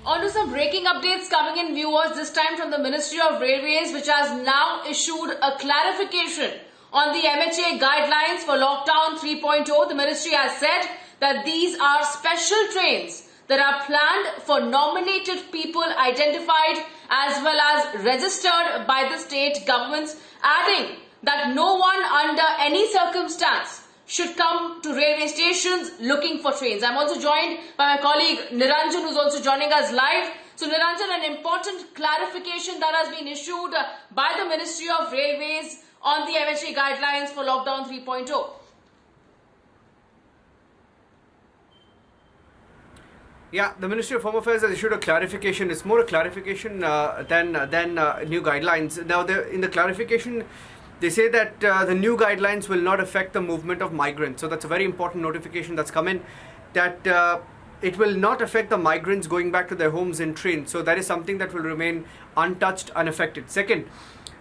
On to some breaking updates coming in, viewers, this time from the Ministry of Railways, which has now issued a clarification on the MHA Guidelines for Lockdown 3.0. The Ministry has said that these are special trains that are planned for nominated people identified as well as registered by the state governments, adding that no one under any circumstance should come to railway stations looking for trains. I'm also joined by my colleague Niranjan, who's also joining us live. So Niranjan, an important clarification that has been issued by the Ministry of Railways on the MHA Guidelines for Lockdown 3.0. Yeah, the Ministry of Home Affairs has issued a clarification. It's more a clarification than new guidelines. Now, in the clarification, they say that the new guidelines will not affect the movement of migrants. So that's a very important notification that's come in, that it will not affect the migrants going back to their homes in trains. So that is something that will remain untouched, unaffected. Second,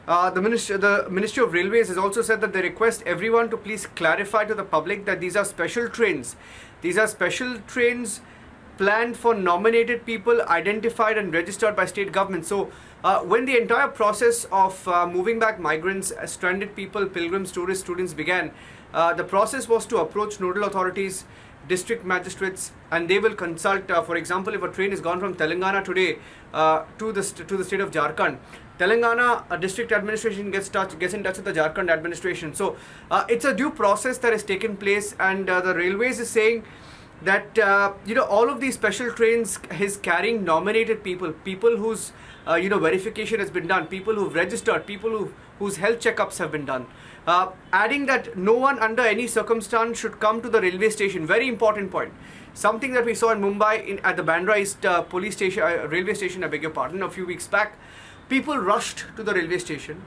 the Ministry of Railways has also said that they request everyone to please clarify to the public that these are special trains. These are special trains planned for nominated people identified and registered by state government. So when the entire process of moving back migrants, stranded people, pilgrims, tourists, students began, the process was to approach nodal authorities, district magistrates, and they will consult. For example, if a train is gone from Telangana today to the state of Jharkhand, Telangana district administration gets in touch with the Jharkhand administration. So it's a due process that has taken place, and the Railways is saying that all of these special trains is carrying nominated people whose verification has been done, people who've registered, people whose health checkups have been done, adding that no one under any circumstance should come to the railway station. Very important point, something that we saw in Mumbai at the Bandra East police station, railway station, I beg your pardon, a few weeks back. People rushed to the railway station.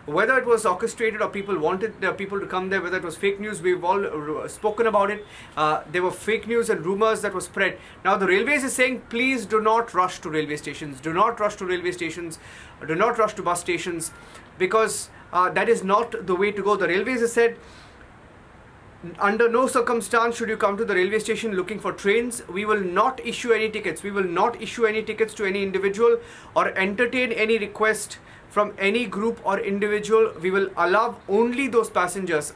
Whether it was orchestrated or people wanted people to come there, whether it was fake news, we've all spoken about it. There were fake news and rumors that were spread. Now the Railways is saying, please do not rush to railway stations. Do not rush to railway stations. Do not rush to bus stations, because that is not the way to go. The Railways has said, under no circumstance should you come to the railway station looking for trains. We will not issue any tickets. We will not issue any tickets to any individual or entertain any request from any group or individual. We will allow only those passengers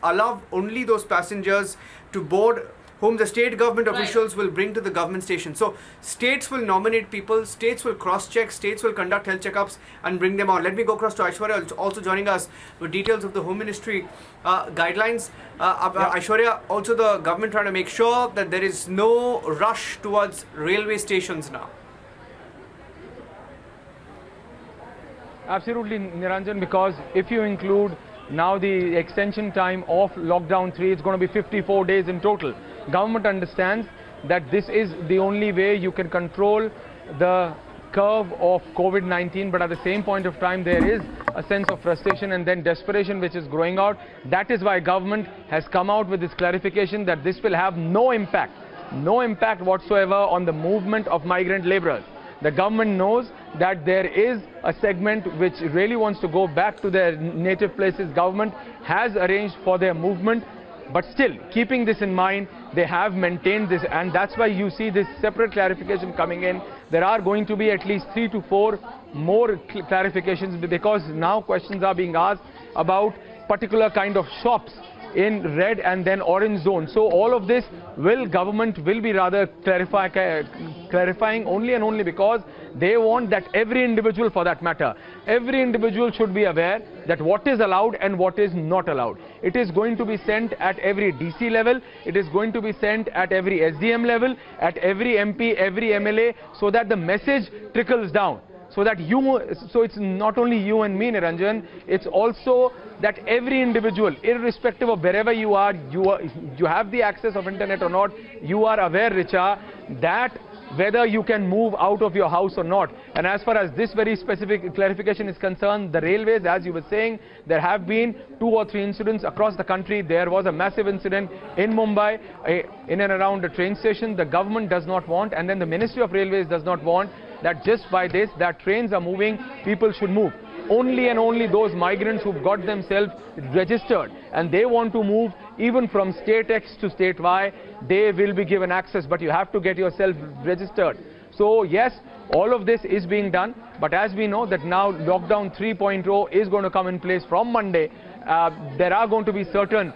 to board whom the state government officials will bring to the government station. So states will nominate people, states will cross-check, states will conduct health checkups and bring them on. Let me go across to Aishwarya, also joining us with details of the Home Ministry guidelines. Aishwarya, also the government trying to make sure that there is no rush towards railway stations now. Absolutely, Niranjan, because if you include now the extension time of lockdown 3, it's going to be 54 days in total. Government understands that this is the only way you can control the curve of COVID-19, but at the same point of time there is a sense of frustration and then desperation which is growing out. That is why government has come out with this clarification that this will have no impact whatsoever on the movement of migrant laborers. The government knows that there is a segment which really wants to go back to their native places. Government has arranged for their movement, but still, keeping this in mind, they have maintained this, and that's why you see this separate clarification coming in. There are going to be at least 3 to 4 more clarifications, because now questions are being asked about particular kind of shops in red and then orange zone. So all of this government will be rather clarifying only and only because they want that every individual, for that matter, every individual should be aware that what is allowed and what is not allowed. It is going to be sent at every DC level, it is going to be sent at every SDM level, at every MP, every MLA, so that the message trickles down. So that it's not only you and me, Niranjan, it's also that every individual, irrespective of wherever you are, you have the access of internet or not, you are aware, Richa, that whether you can move out of your house or not. And as far as this very specific clarification is concerned, the railways, as you were saying, there have been 2 or 3 incidents across the country. There was a massive incident in Mumbai, in and around a train station. The government does not want, and then the Ministry of Railways does not want, that just by this, that trains are moving, people should move. Only and only those migrants who've got themselves registered and they want to move even from state X to state Y, they will be given access, but you have to get yourself registered. So yes, all of this is being done, but as we know that now lockdown 3.0 is going to come in place from Monday. There are going to be certain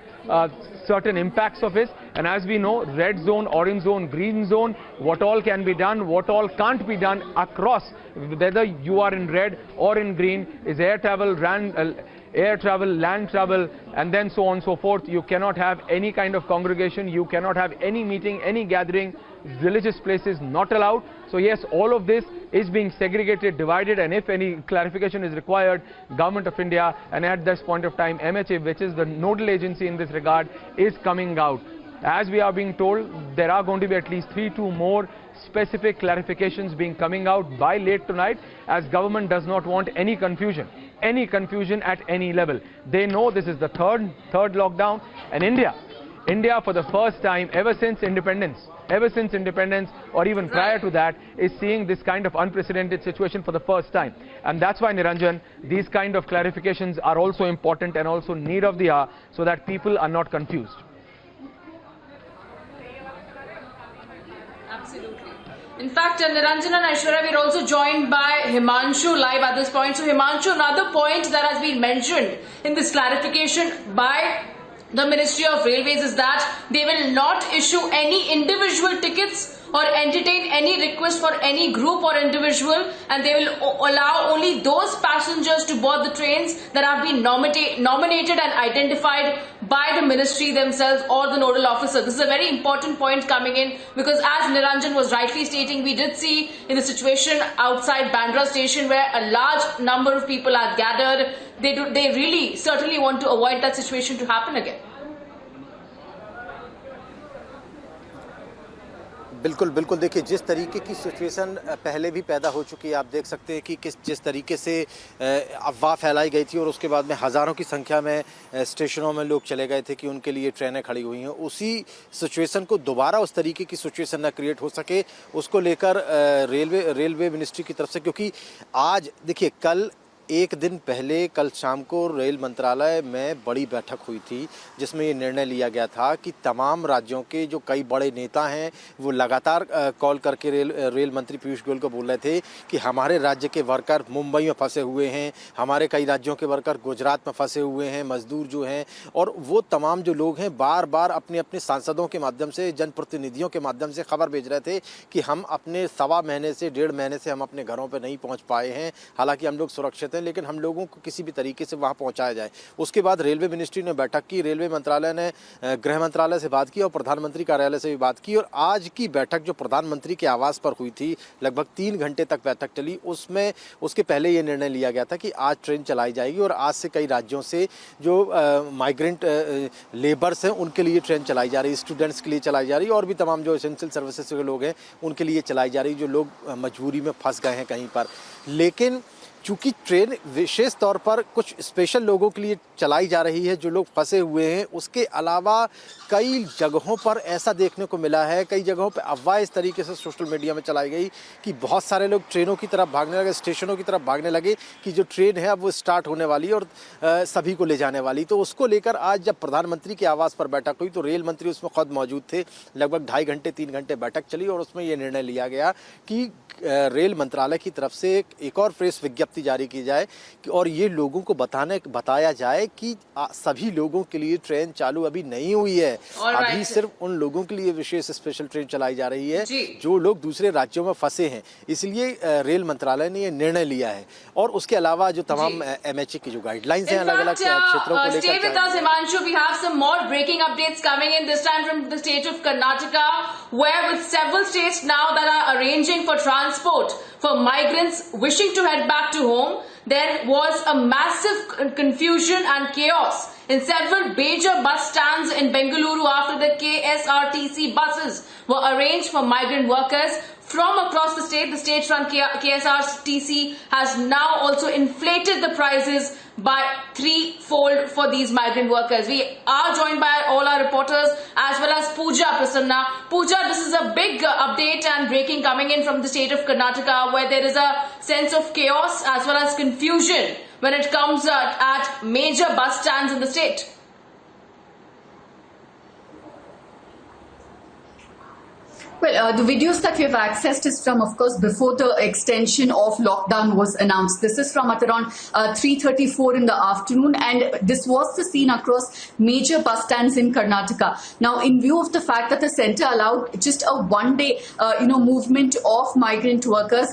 impacts of it, and as we know, red zone, orange zone, green zone, what all can be done, what all can't be done across, whether you are in red or in green, is air travel, land travel, and then so on and so forth. You cannot have any kind of congregation, you cannot have any meeting, any gathering, religious places not allowed. So yes, all of this is being segregated, divided, and if any clarification is required, Government of India, and at this point of time MHA, which is the nodal agency in this regard, is coming out. As we are being told, there are going to be at least 3 to more specific clarifications being coming out by late tonight, as government does not want any confusion at any level. They know this is the third lockdown, and India for the first time ever since independence or even prior to that is seeing this kind of unprecedented situation for the first time. And that's why, Niranjan, these kind of clarifications are also important and also need of the hour, so that people are not confused. Absolutely. In fact, Niranjan and Aishwarya, we are also joined by Himanshu live at this point. So Himanshu, another point that has been mentioned in this clarification by the Ministry of Railways is that they will not issue any individual tickets or entertain any request for any group or individual, and they will allow only those passengers to board the trains that have been nominated and identified by the ministry themselves or the nodal officer. This is a very important point coming in, because as Niranjan was rightly stating, we did see in the situation outside Bandra station where a large number of people are gathered. They really certainly want to avoid that situation to happen again. बिल्कुल बिल्कुल देखिए, जिस तरीके की situation पहले भी पैदा हो चुकी है, आप देख सकते हैं कि जिस तरीके से अफवाह फैलाई गई थी और उसके बाद में हज़ारों की संख्या में स्टेशनों में लोग चले गए थे कि उनके लिए ट्रेनें खड़ी हुई हैं, उसी सिचुएशन को दोबारा उस तरीके की सिचुएशन ना क्रिएट हो सके, उसको लेकर रेलवे मिनिस्ट्री की तरफ से, क्योंकि आज देखिए एक दिन पहले कल शाम को रेल मंत्रालय में बड़ी बैठक हुई थी, जिसमें ये निर्णय लिया गया था कि तमाम राज्यों के जो कई बड़े नेता हैं वो लगातार कॉल करके रेल मंत्री पीयूष गोयल को बोल रहे थे कि हमारे राज्य के वर्कर मुंबई में फंसे हुए हैं, हमारे कई राज्यों के वर्कर गुजरात में फंसे हुए हैं, मजदूर जो हैं, और वो तमाम जो लोग हैं बार बार अपने अपने सांसदों के माध्यम से, जनप्रतिनिधियों के माध्यम से खबर भेज रहे थे कि हम अपने 1.25 महीने से 1.5 महीने से हम अपने घरों पर नहीं पहुँच पाए हैं, हालांकि हम लोग सुरक्षित, लेकिन हम लोगों को किसी भी तरीके से वहां पहुंचाया जाए। उसके बाद रेलवे मिनिस्ट्री ने बैठक की, रेलवे मंत्रालय ने गृह मंत्रालय से बात की और प्रधानमंत्री कार्यालय से भी बात की, और आज की बैठक जो प्रधानमंत्री के आवास पर हुई थी, लगभग 3 घंटे तक बैठक चली, उसमें उसके पहले ये निर्णय लिया गया था कि आज ट्रेन चलाई जाएगी और आज से कई राज्यों से जो माइग्रेंट लेबर्स हैं उनके लिए ट्रेन चलाई जा रही, स्टूडेंट्स के लिए चलाई जा रही, और भी तमाम जो एसेंशियल सर्विसेज के लोग हैं उनके लिए चलाई जा रही, जो लोग मजबूरी में फंस गए हैं कहीं पर। लेकिन चूंकि ट्रेन विशेष तौर पर कुछ स्पेशल लोगों के लिए चलाई जा रही है जो लोग फंसे हुए हैं, उसके अलावा कई जगहों पर ऐसा देखने को मिला है, कई जगहों पर अफवाह इस तरीके से सोशल मीडिया में चलाई गई कि बहुत सारे लोग ट्रेनों की तरफ भागने लगे, स्टेशनों की तरफ भागने लगे कि जो ट्रेन है अब वो स्टार्ट होने वाली है और सभी को ले जाने वाली। तो उसको लेकर आज जब प्रधानमंत्री के आवास पर बैठक हुई तो रेल मंत्री उसमें खुद मौजूद थे, लगभग 2.5 घंटे 3 घंटे बैठक चली और उसमें ये निर्णय लिया गया कि रेल मंत्रालय की तरफ से एक और प्रेस विज्ञप्ति जारी की जाए कि और ये लोगों को बताया जाए कि सभी लोगों के लिए ट्रेन चालू अभी नहीं हुई है, अभी सिर्फ उन लोगों के लिए विशेष स्पेशल ट्रेन चलाई जा रही है जो लोग दूसरे राज्यों में फंसे हैं। इसलिए रेल मंत्रालय ने ये निर्णय लिया है। और उसके अलावा जो तमाम MHA की जो गाइडलाइंस हैं अलग अलग क्षेत्रों को लेकर, Himanshu, we have some more breaking updates coming in, this time from the state of Karnataka, where with several states now that are arranging for transport for migrants wishing to head back to home, there was a massive confusion and chaos in several major bus stands in Bengaluru after the KSRTC buses were arranged for migrant workers from across the state. The state-run KSRTC has now also inflated the prices by 3-fold for these migrant workers. We are joined by all our reporters as well as Pooja Prasanna. Pooja, this is a big update and breaking coming in from the state of Karnataka, where there is a sense of chaos as well as confusion when it comes at major bus stands in the state. Well, the videos that we have accessed is from, of course, before the extension of lockdown was announced. This is from at around 3:34 in the afternoon, and this was the scene across major bus stands in Karnataka. Now, in view of the fact that the centre allowed just a one-day, movement of migrant workers,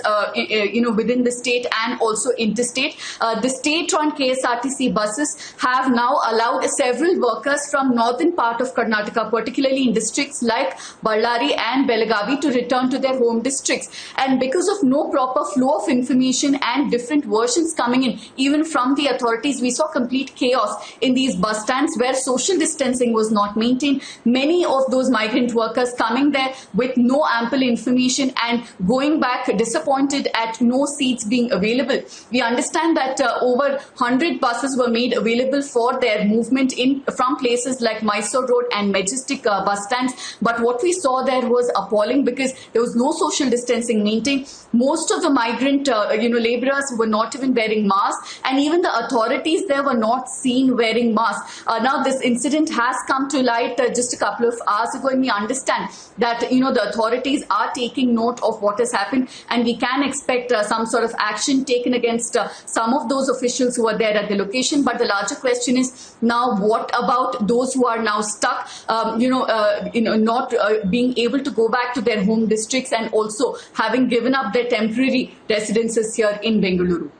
within the state and also interstate, the state-run KSRTC buses have now allowed several workers from northern part of Karnataka, particularly in districts like Ballari and Belagavi, to return to their home districts. And because of no proper flow of information and different versions coming in, even from the authorities, we saw complete chaos in these bus stands where social distancing was not maintained. Many of those migrant workers coming there with no ample information and going back disappointed at no seats being available. We understand that over 100 buses were made available for their movement in from places like Mysore Road and Majestic bus stands. But what we saw there was appalling because there was no social distancing maintained. Most of the migrant laborers were not even wearing masks, and even the authorities there were not seen wearing masks. Now this incident has come to light just a couple of hours ago, and we understand that the authorities are taking note of what has happened, and we can expect some sort of action taken against some of those officials who are there at the location. But the larger question is now, what about those who are now stuck, not being able to go back to their home districts and also having given up their temporary residences here in Bengaluru?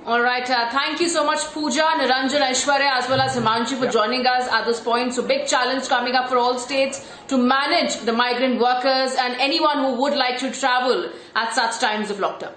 All right. Thank you so much, Pooja, Niranjan, Aishwarya, as well as Himanshu for joining us at this point. So big challenge coming up for all states to manage the migrant workers and anyone who would like to travel at such times of lockdown.